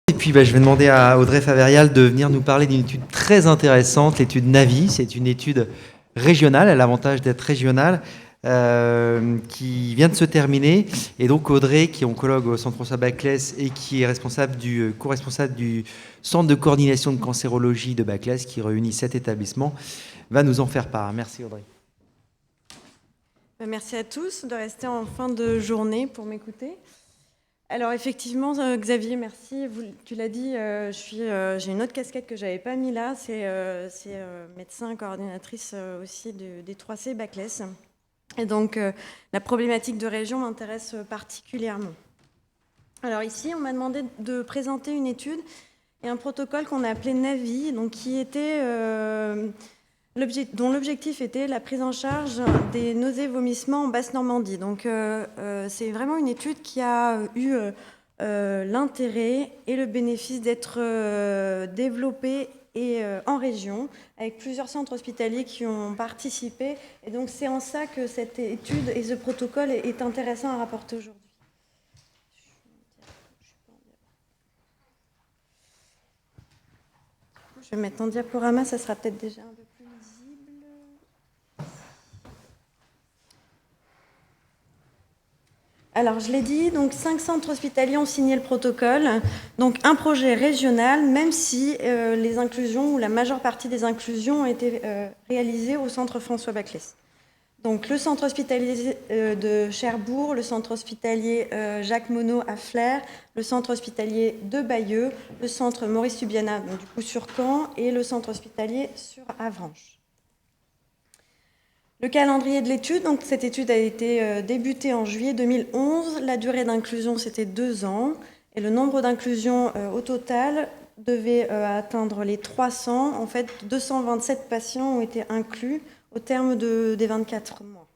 Et puis je vais demander à Audrey Faverial de venir nous parler d'une étude très intéressante, l'étude NAVI. C'est une étude régionale, elle a l'avantage d'être régionale, qui vient de se terminer. Et donc Audrey, qui est oncologue au Centre François Baclès et qui est co-responsable du Centre de coordination de cancérologie de Baclès, qui réunit 7 établissements, va nous en faire part. Merci Audrey. Merci à tous de rester en fin de journée pour m'écouter. Alors effectivement, Xavier, merci. Tu l'as dit, j'ai une autre casquette que je n'avais pas mis là, c'est médecin coordinatrice aussi des 3C Baclès. Et donc la problématique de région m'intéresse particulièrement. Alors ici, on m'a demandé de présenter une étude et un protocole qu'on a appelé NAVI, donc qui était... dont l'objectif était la prise en charge des nausées-vomissements en Basse-Normandie. Donc c'est vraiment une étude qui a eu l'intérêt et le bénéfice d'être développée et en région, avec plusieurs centres hospitaliers qui ont participé. Et donc c'est en ça que cette étude et ce protocole est intéressant à rapporter aujourd'hui. Je vais mettre en diaporama, ça sera peut-être déjà un peu plus visible. Alors, je l'ai dit, donc 5 centres hospitaliers ont signé le protocole, donc un projet régional, même si les inclusions ou la majeure partie des inclusions ont été réalisées au centre François Baclès. Donc, le centre hospitalier de Cherbourg, le centre hospitalier Jacques Monod à Flers, le centre hospitalier de Bayeux, le centre Maurice Subiana, donc, du coup sur Caen, et le centre hospitalier sur Avranches. Le calendrier de l'étude, donc cette étude a été débutée en juillet 2011. La durée d'inclusion, c'était 2 ans. Et le nombre d'inclusions au total devait atteindre les 300. En fait, 227 patients ont été inclus au terme des 24 mois.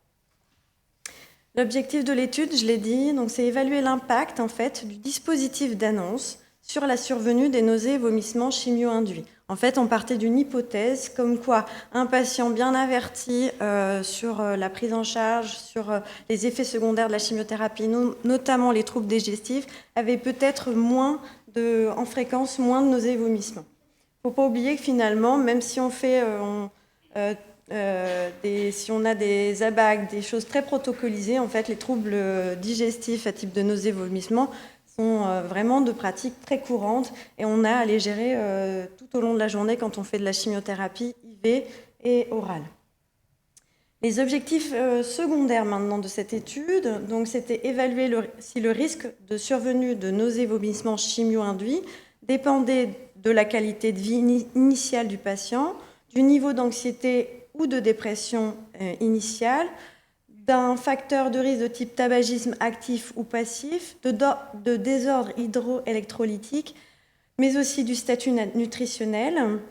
L'objectif de l'étude, je l'ai dit, donc c'est évaluer l'impact en fait, du dispositif d'annonce sur la survenue des nausées et vomissements chimio-induits. En fait, on partait d'une hypothèse comme quoi un patient bien averti sur la prise en charge, sur les effets secondaires de la chimiothérapie, notamment les troubles digestifs, avait peut-être en fréquence moins de nausées et vomissements. Il ne faut pas oublier que finalement, même si on fait... si on a des ABAC, des choses très protocolisées, en fait, les troubles digestifs à type de nausées et vomissements sont vraiment de pratiques très courantes et on a à les gérer tout au long de la journée quand on fait de la chimiothérapie IV et orale. Les objectifs secondaires maintenant de cette étude, donc c'était évaluer si le risque de survenue de nausées et vomissements chimio-induits dépendait de la qualité de vie initiale du patient, du niveau d'anxiété ou de dépression initiale, d'un facteur de risque de type tabagisme actif ou passif, de désordre hydroélectrolytique, mais aussi du statut nutritionnel.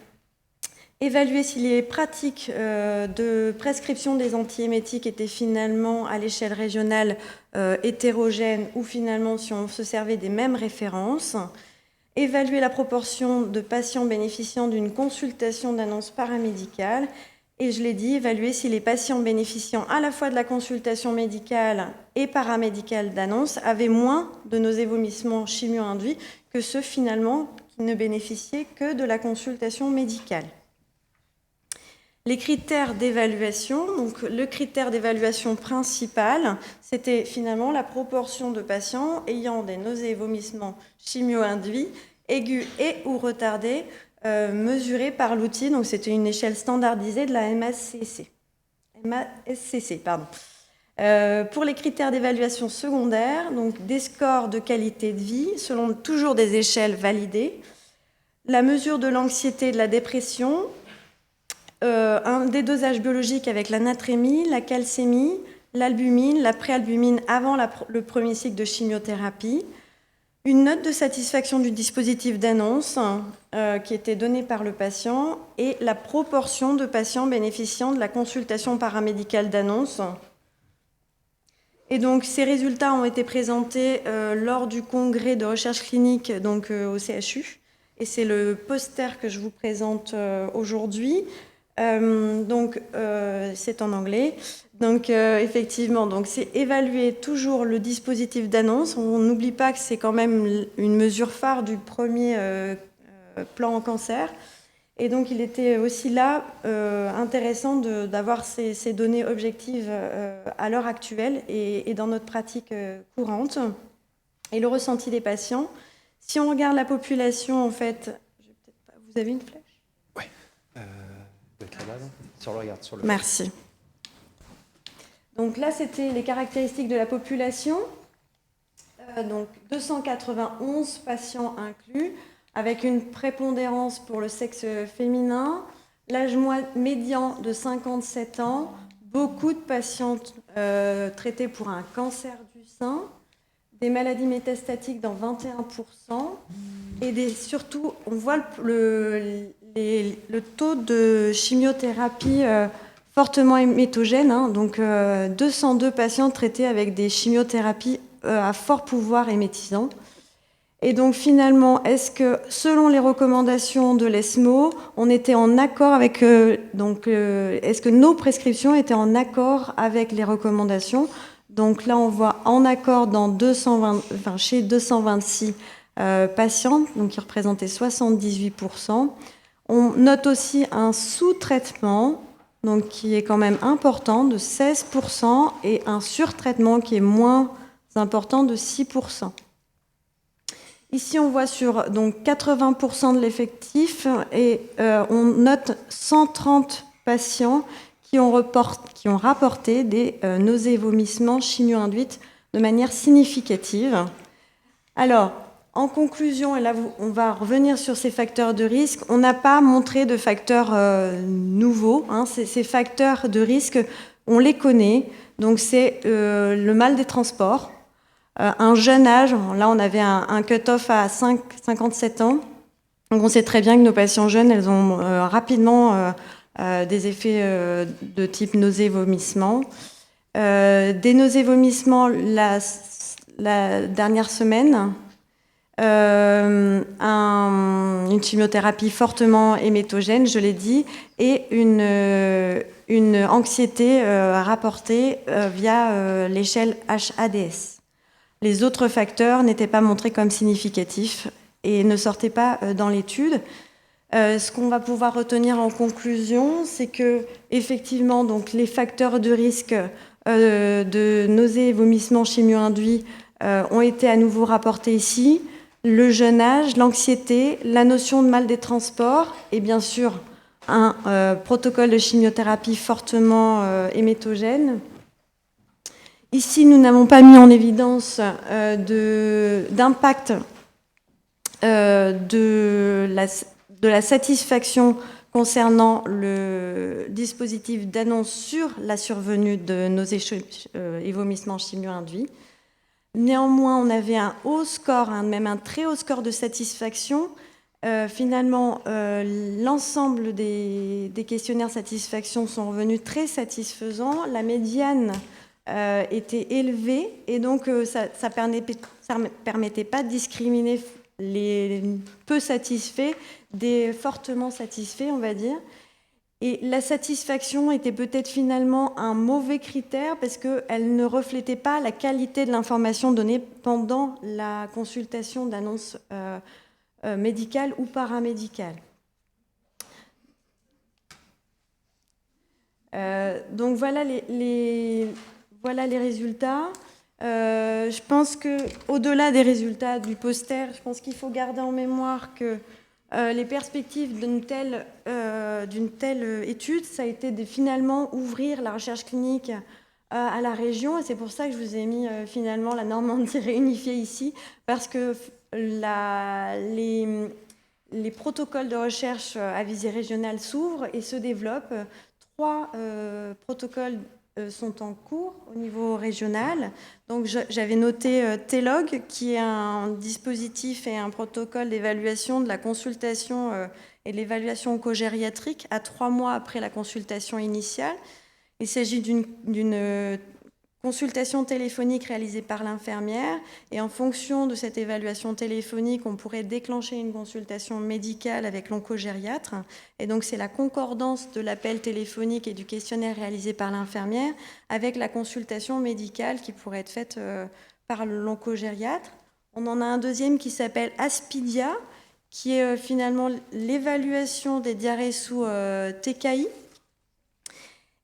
Évaluer si les pratiques de prescription des antiémétiques étaient finalement à l'échelle régionale hétérogènes ou finalement si on se servait des mêmes références. Évaluer la proportion de patients bénéficiant d'une consultation d'annonce paramédicale. Et je l'ai dit, évaluer si les patients bénéficiant à la fois de la consultation médicale et paramédicale d'annonce avaient moins de nausées-vomissements chimio-induits que ceux finalement qui ne bénéficiaient que de la consultation médicale. Les critères d'évaluation, donc le critère d'évaluation principal, c'était finalement la proportion de patients ayant des nausées et vomissements chimio-induits, aigus et ou retardés, mesurée par l'outil, donc c'était une échelle standardisée de la MASCC. Pour les critères d'évaluation secondaire, donc des scores de qualité de vie selon toujours des échelles validées, la mesure de l'anxiété et de la dépression, un dédosage biologique avec la natrémie, la calcémie, l'albumine, la préalbumine avant le premier cycle de chimiothérapie, une note de satisfaction du dispositif d'annonce qui était donnée par le patient et la proportion de patients bénéficiant de la consultation paramédicale d'annonce. Et donc ces résultats ont été présentés lors du congrès de recherche clinique donc, au CHU. Et c'est le poster que je vous présente aujourd'hui. C'est en anglais. Donc effectivement, donc c'est évaluer toujours le dispositif d'annonce. On n'oublie pas que c'est quand même une mesure phare du premier plan en cancer. Et donc il était aussi là intéressant d'avoir ces données objectives à l'heure actuelle et dans notre pratique courante. Et le ressenti des patients. Si on regarde la population, en fait, vous avez une flèche ? Oui. Sur le regard, sur le. Merci. Donc là, c'était les caractéristiques de la population. Donc 291 patients inclus, avec une prépondérance pour le sexe féminin, l'âge médian de 57 ans, beaucoup de patientes traitées pour un cancer du sein, des maladies métastatiques dans 21%, et surtout, on voit le taux de chimiothérapie fortement hémétogène, hein, donc 202 patients traités avec des chimiothérapies à fort pouvoir émétisant. Et donc finalement, est-ce que selon les recommandations de l'ESMO, on était en accord avec est-ce que nos prescriptions étaient en accord avec les recommandations? Donc là, on voit en accord dans chez 226 patients, donc qui représentaient 78%. On note aussi un sous-traitement, donc qui est quand même important, de 16%, et un surtraitement qui est moins important de 6%. Ici, on voit sur donc 80% de l'effectif et on note 130 patients qui ont rapporté des nausées et vomissements chimio-induites de manière significative. Alors, en conclusion, et là on va revenir sur ces facteurs de risque, on n'a pas montré de facteurs nouveaux. Hein, ces facteurs de risque, on les connaît. Donc c'est le mal des transports, un jeune âge, là on avait un cut-off à 57 ans. Donc on sait très bien que nos patients jeunes, elles ont rapidement des effets de type nausée, vomissement. Des nausées, vomissements la dernière semaine. Une chimiothérapie fortement hémétogène, je l'ai dit, et une anxiété rapportée via l'échelle HADS. Les autres facteurs n'étaient pas montrés comme significatifs et ne sortaient pas dans l'étude. Ce qu'on va pouvoir retenir en conclusion, c'est que effectivement, donc, les facteurs de risque de nausées et vomissements chimio-induits ont été à nouveau rapportés ici. Le jeune âge, l'anxiété, la notion de mal des transports et bien sûr un protocole de chimiothérapie fortement hémétogène. Ici, nous n'avons pas mis en évidence d'impact de la satisfaction concernant le dispositif d'annonce sur la survenue de nausées et vomissements chimio-induits. Néanmoins, on avait un haut score, même un très haut score de satisfaction. Finalement, l'ensemble des questionnaires satisfaction sont revenus très satisfaisants. La médiane était élevée et donc ça permettait pas de discriminer les peu satisfaits des fortement satisfaits, on va dire. Et la satisfaction était peut-être finalement un mauvais critère parce qu'elle ne reflétait pas la qualité de l'information donnée pendant la consultation d'annonce médicale ou paramédicale. Donc voilà les résultats. Je pense qu'au-delà des résultats du poster, je pense qu'il faut garder en mémoire que les perspectives d'une telle étude, ça a été de finalement ouvrir la recherche clinique à la région. Et c'est pour ça que je vous ai mis finalement la Normandie réunifiée ici, parce que les protocoles de recherche à visée régionale s'ouvrent et se développent. 3 protocoles sont en cours au niveau régional. Donc j'avais noté TELOG, qui est un dispositif et un protocole d'évaluation de la consultation et de l'évaluation oncogériatrique à 3 mois après la consultation initiale. Il s'agit d'une consultation téléphonique réalisée par l'infirmière, et en fonction de cette évaluation téléphonique, on pourrait déclencher une consultation médicale avec l'oncogériatre. Et donc c'est la concordance de l'appel téléphonique et du questionnaire réalisé par l'infirmière avec la consultation médicale qui pourrait être faite par l'oncogériatre. On en a un deuxième qui s'appelle Aspidia, qui est finalement l'évaluation des diarrhées sous TKI.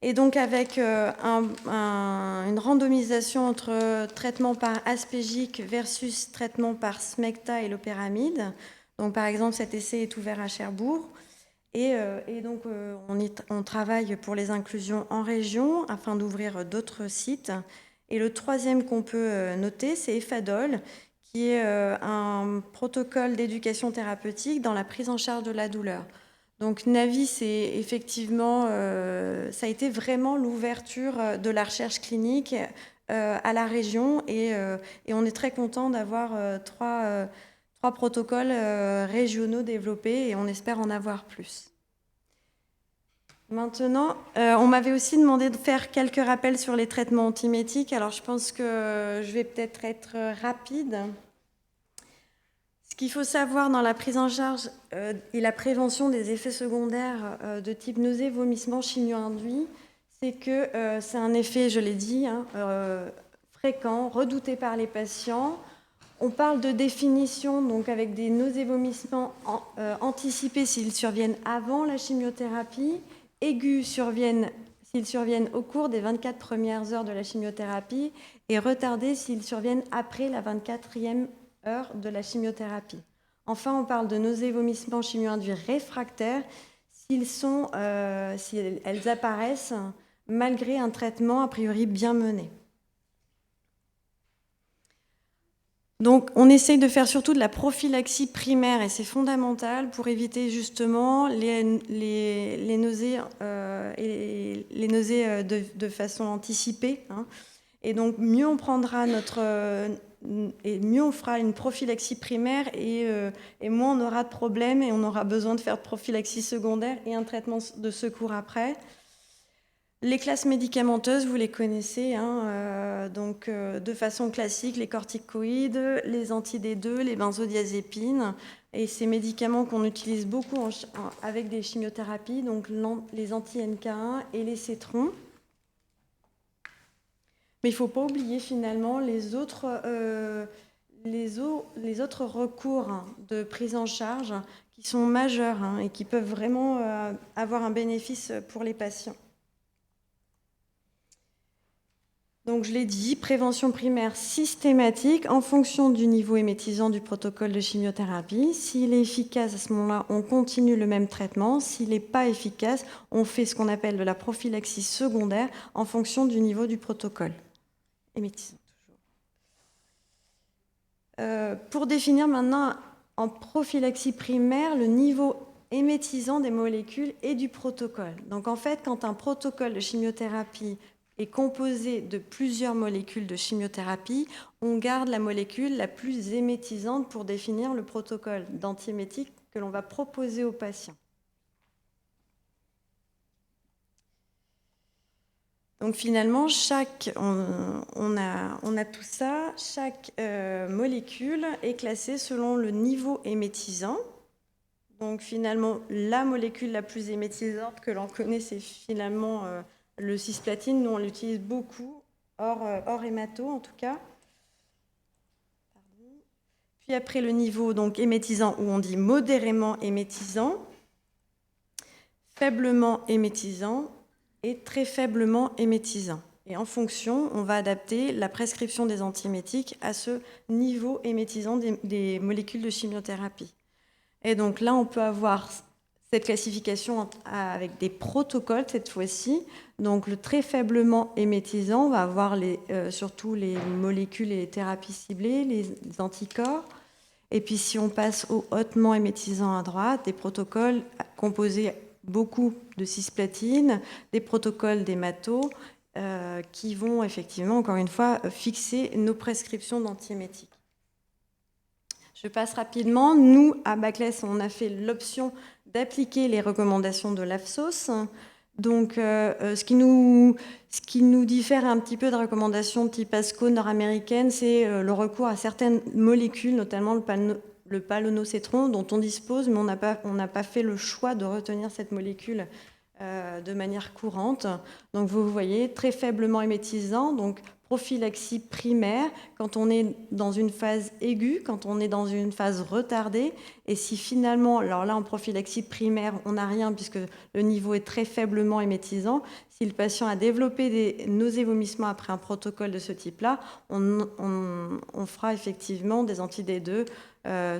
Et donc avec une randomisation entre traitement par aspégique versus traitement par smecta et loperamide. Donc par exemple, cet essai est ouvert à Cherbourg. Et donc on travaille pour les inclusions en région afin d'ouvrir d'autres sites. Et le troisième qu'on peut noter, c'est EFADOL, qui est un protocole d'éducation thérapeutique dans la prise en charge de la douleur. Donc Navi, c'est effectivement, ça a été vraiment l'ouverture de la recherche clinique à la région et on est très content d'avoir trois protocoles régionaux développés et on espère en avoir plus. Maintenant, on m'avait aussi demandé de faire quelques rappels sur les traitements antiémétiques. Alors je pense que je vais peut-être être rapide. Ce qu'il faut savoir dans la prise en charge et la prévention des effets secondaires de type nausée, vomissement, chimio-induit, c'est que c'est un effet, je l'ai dit, fréquent, redouté par les patients. On parle de définition, donc avec des nausées, vomissements anticipés s'ils surviennent avant la chimiothérapie, aigus s'ils surviennent au cours des 24 premières heures de la chimiothérapie et retardés s'ils surviennent après la 24e heure de la chimiothérapie. Enfin, on parle de nausées, vomissements chimio-induits réfractaires si elles apparaissent malgré un traitement a priori bien mené. Donc, on essaye de faire surtout de la prophylaxie primaire et c'est fondamental pour éviter justement les nausées et les nausées de façon anticipée. Et donc, mieux on prendra et mieux on fera une prophylaxie primaire et moins on aura de problèmes et on aura besoin de faire de prophylaxie secondaire et un traitement de secours après. Les classes médicamenteuses, vous les connaissez, donc de façon classique, les corticoïdes, les anti-D2, les benzodiazépines, et ces médicaments qu'on utilise beaucoup avec des chimiothérapies, donc les anti-NK1 et les cétrons. Mais il ne faut pas oublier finalement les autres recours de prise en charge qui sont majeurs et qui peuvent vraiment avoir un bénéfice pour les patients. Donc je l'ai dit, prévention primaire systématique en fonction du niveau émétisant du protocole de chimiothérapie. S'il est efficace, à ce moment-là, on continue le même traitement. S'il n'est pas efficace, on fait ce qu'on appelle de la prophylaxie secondaire en fonction du niveau du protocole. Émétisant toujours. Pour définir maintenant en prophylaxie primaire le niveau émétisant des molécules et du protocole. Donc en fait, quand un protocole de chimiothérapie est composé de plusieurs molécules de chimiothérapie, on garde la molécule la plus émétisante pour définir le protocole d'antiémétique que l'on va proposer aux patients. Donc finalement, on a tout ça, chaque molécule est classée selon le niveau émétisant. Donc finalement, la molécule la plus émétisante que l'on connaît, c'est finalement le cisplatine. Nous, on l'utilise beaucoup, hors hémato en tout cas. Puis après le niveau donc, émétisant, où on dit modérément émétisant, faiblement émétisant et très faiblement émétisant. Et en fonction, on va adapter la prescription des antiémétiques à ce niveau émétisant des molécules de chimiothérapie. Et donc là, on peut avoir cette classification avec des protocoles cette fois-ci. Donc le très faiblement émétisant, on va avoir surtout les molécules et les thérapies ciblées, les anticorps. Et puis si on passe au hautement émétisant à droite, des protocoles composés beaucoup de cisplatine, des protocoles d'hémato qui vont effectivement, encore une fois, fixer nos prescriptions d'antiémétiques. Je passe rapidement. Nous, à Baclès, on a fait l'option d'appliquer les recommandations de l'AFSOS. Donc, ce qui nous diffère un petit peu de recommandations type ASCO nord-américaine, c'est le recours à certaines molécules, notamment le palonocétron, dont on dispose, mais on n'a pas fait le choix de retenir cette molécule de manière courante. Donc, vous voyez, très faiblement émétisant, donc prophylaxie primaire quand on est dans une phase aiguë, quand on est dans une phase retardée. Et si finalement, alors là en prophylaxie primaire, on n'a rien puisque le niveau est très faiblement émétisant, si le patient a développé des nausées vomissements après un protocole de ce type-là, on fera effectivement des anti-D2,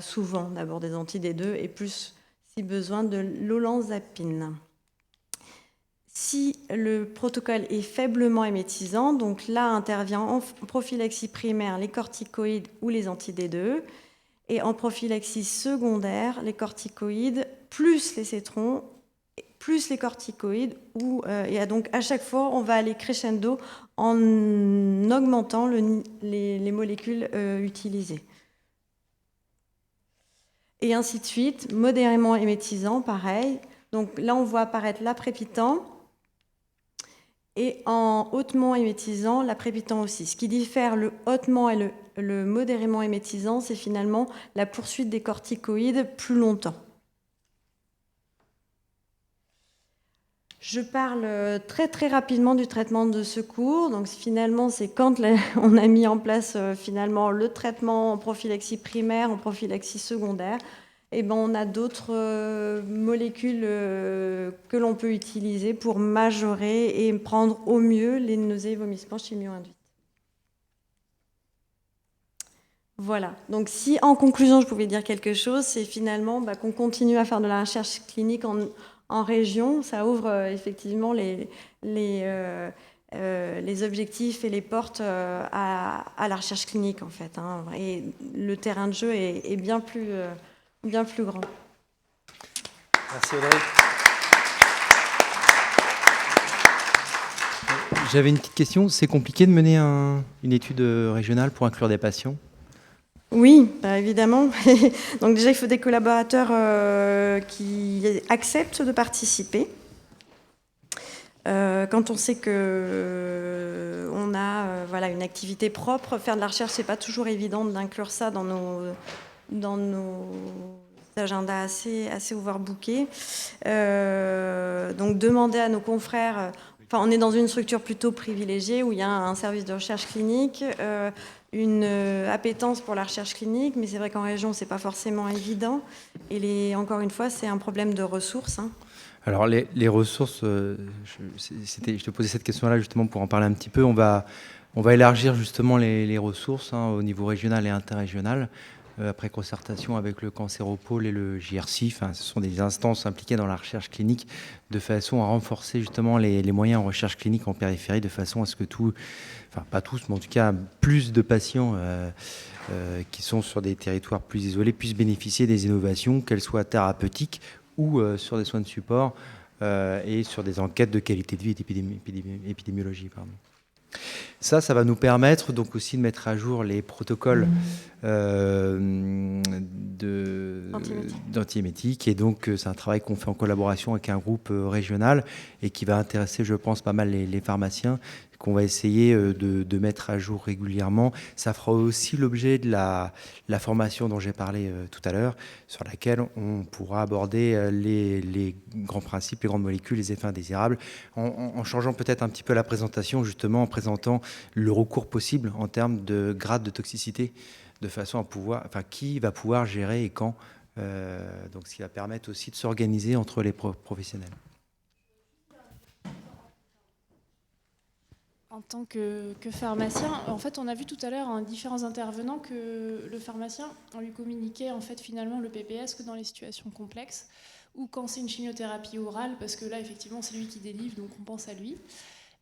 souvent d'abord des anti-D2 et plus si besoin de l'olanzapine. Si le protocole est faiblement émétisant, donc là intervient en prophylaxie primaire les corticoïdes ou les anti-D2, et en prophylaxie secondaire les corticoïdes plus les cétrons plus les corticoïdes, et donc à chaque fois on va aller crescendo en augmentant les molécules utilisées. Et ainsi de suite, modérément émétisant, pareil. Donc là on voit apparaître l'aprepitant. Et en hautement émétisant, l'aprepitant aussi. Ce qui diffère le hautement et le modérément émétisant, c'est finalement la poursuite des corticoïdes plus longtemps. Je parle très très rapidement du traitement de secours. Donc finalement, c'est quand on a mis en place finalement le traitement en prophylaxie primaire, en prophylaxie secondaire. Et ben, on a d'autres molécules que l'on peut utiliser pour majorer et prendre au mieux les nausées et vomissements chimio-induites. Voilà. Donc si en conclusion je pouvais dire quelque chose, c'est finalement qu'on continue à faire de la recherche clinique en région. Ça ouvre effectivement les objectifs et les portes à la recherche clinique en fait. Hein. Et le terrain de jeu est bien plus grand. Merci Audrey. J'avais une petite question. C'est compliqué de mener une étude régionale pour inclure des patients ? Oui, évidemment. Donc déjà, il faut des collaborateurs qui acceptent de participer. Quand on sait qu'on a une activité propre, faire de la recherche, c'est pas toujours évident d'inclure ça dans nos agendas assez overbookés. Donc demander à nos confrères. Enfin, on est dans une structure plutôt privilégiée où il y a un service de recherche clinique, une appétence pour la recherche clinique, mais c'est vrai qu'en région, c'est pas forcément évident. Et encore une fois, c'est un problème de ressources. Hein. Alors les ressources, je te posais cette question-là justement pour en parler un petit peu. On va élargir justement les ressources au niveau régional et interrégional. Après concertation avec le Cancéropôle et le JRC, ce sont des instances impliquées dans la recherche clinique de façon à renforcer justement les moyens en recherche clinique en périphérie, de façon à ce que pas tous, mais en tout cas plus de patients qui sont sur des territoires plus isolés puissent bénéficier des innovations, qu'elles soient thérapeutiques ou sur des soins de support et sur des enquêtes de qualité de vie et épidémiologie. Ça va nous permettre donc aussi de mettre à jour les protocoles d'antiémétique. Et donc, c'est un travail qu'on fait en collaboration avec un groupe régional et qui va intéresser, je pense, pas mal les pharmaciens, qu'on va essayer de mettre à jour régulièrement. Ça fera aussi l'objet de la formation dont j'ai parlé tout à l'heure, sur laquelle on pourra aborder les grands principes, les grandes molécules, les effets indésirables, en changeant peut-être un petit peu la présentation, justement en présentant le recours possible en termes de grade de toxicité, de façon à pouvoir, qui va pouvoir gérer et quand, donc ce qui va permettre aussi de s'organiser entre les professionnels. En tant que pharmacien, en fait, on a vu tout à l'heure différents intervenants que le pharmacien, on lui communiquait en fait finalement le PPS que dans les situations complexes ou quand c'est une chimiothérapie orale, parce que là, effectivement, c'est lui qui délivre, donc on pense à lui.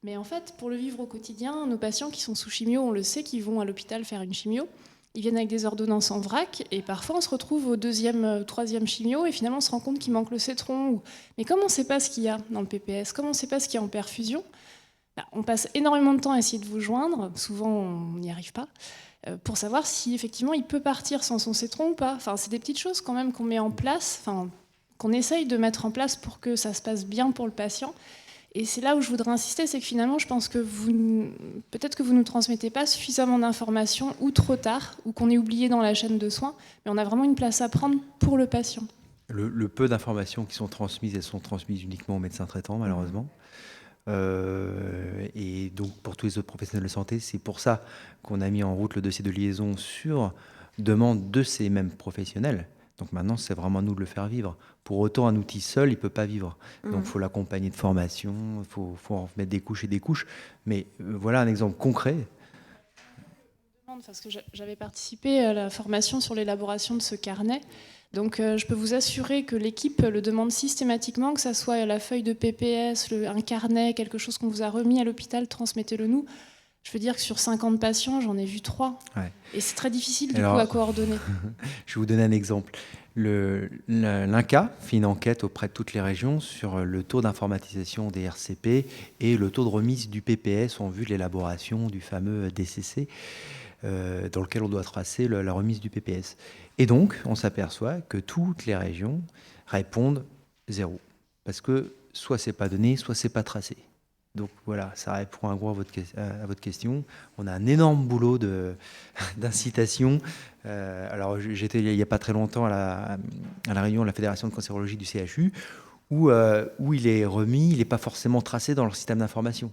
Mais en fait, pour le vivre au quotidien, nos patients qui sont sous chimio, on le sait, qu'ils vont à l'hôpital faire une chimio, ils viennent avec des ordonnances en vrac, et parfois on se retrouve au troisième chimio, et finalement on se rend compte qu'il manque le cétron. Mais comme on ne sait pas ce qu'il y a dans le PPS, comme on ne sait pas ce qu'il y a en perfusion, on passe énormément de temps à essayer de vous joindre, souvent on n'y arrive pas, pour savoir si effectivement il peut partir sans son cétron ou pas. C'est des petites choses quand même qu'on met en place, qu'on essaye de mettre en place pour que ça se passe bien pour le patient. Et c'est là où je voudrais insister, c'est que finalement, je pense que peut-être que vous ne nous transmettez pas suffisamment d'informations, ou trop tard, ou qu'on est oublié dans la chaîne de soins, mais on a vraiment une place à prendre pour le patient. Le peu d'informations qui sont transmises, elles sont transmises uniquement aux médecins traitants, malheureusement. Et donc, pour tous les autres professionnels de santé, c'est pour ça qu'on a mis en route le dossier de liaison sur demande de ces mêmes professionnels. Donc maintenant, c'est vraiment à nous de le faire vivre. Pour autant, un outil seul, il ne peut pas vivre. Donc il faut l'accompagner de formation, il faut en mettre des couches et des couches. Mais voilà un exemple concret. Parce que j'avais participé à la formation sur l'élaboration de ce carnet. Donc je peux vous assurer que l'équipe le demande systématiquement, que ça soit la feuille de PPS, un carnet, quelque chose qu'on vous a remis à l'hôpital, transmettez-le nous. Je veux dire que sur 50 patients, j'en ai vu 3. Ouais. Et c'est très difficile du coup à coordonner. Je vais vous donner un exemple. L'INCa fait une enquête auprès de toutes les régions sur le taux d'informatisation des RCP et le taux de remise du PPS en vue de l'élaboration du fameux DCC, dans lequel on doit tracer la remise du PPS. Et donc, on s'aperçoit que toutes les régions répondent 0. Parce que soit c'est pas donné, soit c'est pas tracé. Donc voilà, ça répond en gros à votre question. On a un énorme boulot d'incitation. Alors j'étais il n'y a pas très longtemps à la réunion de la Fédération de cancérologie du CHU, où il est remis, il n'est pas forcément tracé dans leur système d'information.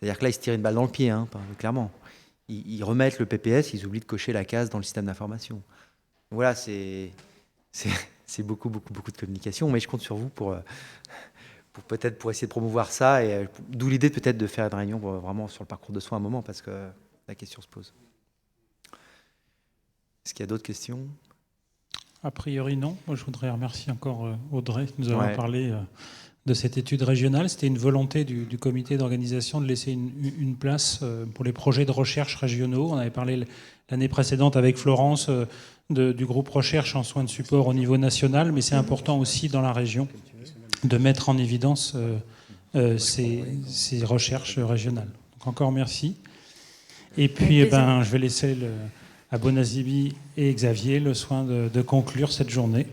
C'est-à-dire que là, ils se tirent une balle dans le pied, hein, clairement. Ils remettent le PPS, ils oublient de cocher la case dans le système d'information. Voilà, c'est beaucoup de communication, mais je compte sur vous pour essayer de promouvoir ça, et d'où l'idée peut-être de faire une réunion vraiment sur le parcours de soins à un moment, parce que la question se pose. Est-ce qu'il y a d'autres questions ? A priori non. Moi je voudrais remercier encore Audrey de nous avoir parlé de cette étude régionale. C'était une volonté du comité d'organisation de laisser une place pour les projets de recherche régionaux. On avait parlé l'année précédente avec Florence du groupe recherche en soins de support au niveau national, mais c'est important aussi dans la région de mettre en évidence ces recherches régionales. Donc encore merci. Et puis je vais laisser à Bonazibi et Xavier le soin de conclure cette journée.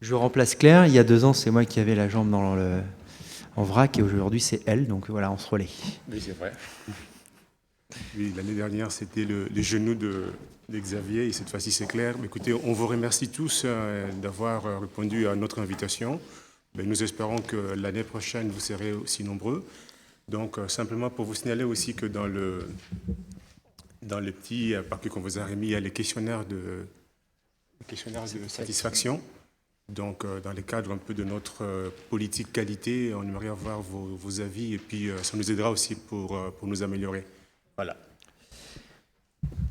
Je remplace Claire. Il y a 2 ans, c'est moi qui avais la jambe en vrac, et aujourd'hui c'est elle. Donc voilà, on se relaie. Oui, c'est vrai. Oui, l'année dernière, c'était le genou de Xavier, et cette fois-ci c'est Claire. Mais écoutez, on vous remercie tous d'avoir répondu à notre invitation. Nous espérons que l'année prochaine, vous serez aussi nombreux. Donc, simplement pour vous signaler aussi que dans le petit papier qu'on vous a remis, il y a les questionnaires de satisfaction. Donc, dans le cadre un peu de notre politique qualité, on aimerait avoir vos avis, et puis ça nous aidera aussi pour nous améliorer. Voilà.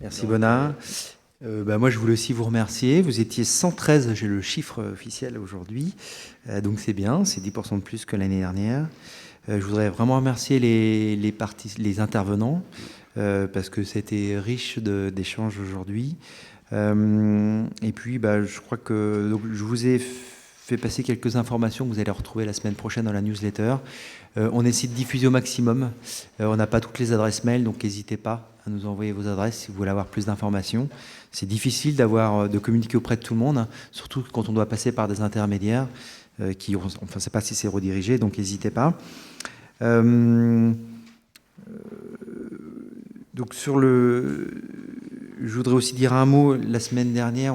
Merci Bonnard. Moi, je voulais aussi vous remercier. Vous étiez 113, j'ai le chiffre officiel aujourd'hui. Donc, c'est bien, c'est 10% de plus que l'année dernière. Je voudrais vraiment remercier les intervenants, parce que c'était riche d'échanges aujourd'hui. Et puis, je crois que je vous ai fait passer quelques informations que vous allez retrouver la semaine prochaine dans la newsletter. On essaie de diffuser au maximum. On n'a pas toutes les adresses mail, donc n'hésitez pas à nous envoyer vos adresses si vous voulez avoir plus d'informations. C'est difficile de communiquer auprès de tout le monde, hein, surtout quand on doit passer par des intermédiaires on ne sait pas si c'est redirigé, donc n'hésitez pas. Donc je voudrais aussi dire un mot. La semaine dernière,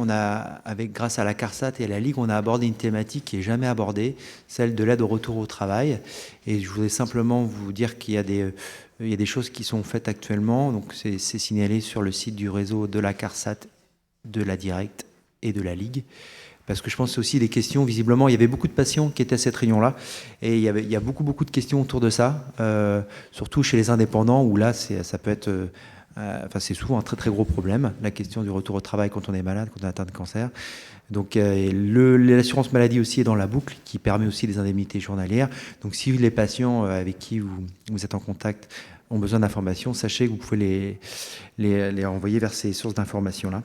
grâce à la CARSAT et à la Ligue, on a abordé une thématique qui n'est jamais abordée, celle de l'aide au retour au travail. Et je voudrais simplement vous dire qu'il y a des choses qui sont faites actuellement. Donc c'est signalé sur le site du réseau de la CARSAT, de la Direct et de la Ligue. Parce que je pense aussi des questions, visiblement, il y avait beaucoup de patients qui étaient à cette réunion-là, et il y a beaucoup de questions autour de ça, surtout chez les indépendants, où là, ça peut être... c'est souvent un très très gros problème, la question du retour au travail quand on est malade, quand on est atteint de cancer. Donc l'assurance maladie aussi est dans la boucle, qui permet aussi des indemnités journalières. Donc si les patients avec qui vous êtes en contact ont besoin d'informations, sachez que vous pouvez les renvoyer vers ces sources d'informations-là.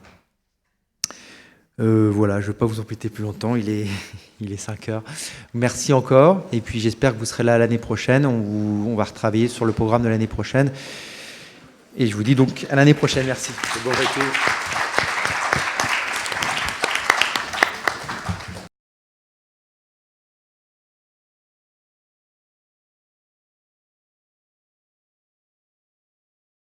Voilà, je ne vais pas vous embêter plus longtemps, il est 5 heures. Merci encore, et puis j'espère que vous serez là l'année prochaine. On va retravailler sur le programme de l'année prochaine. Et je vous dis donc à l'année prochaine. Merci. Bon retour.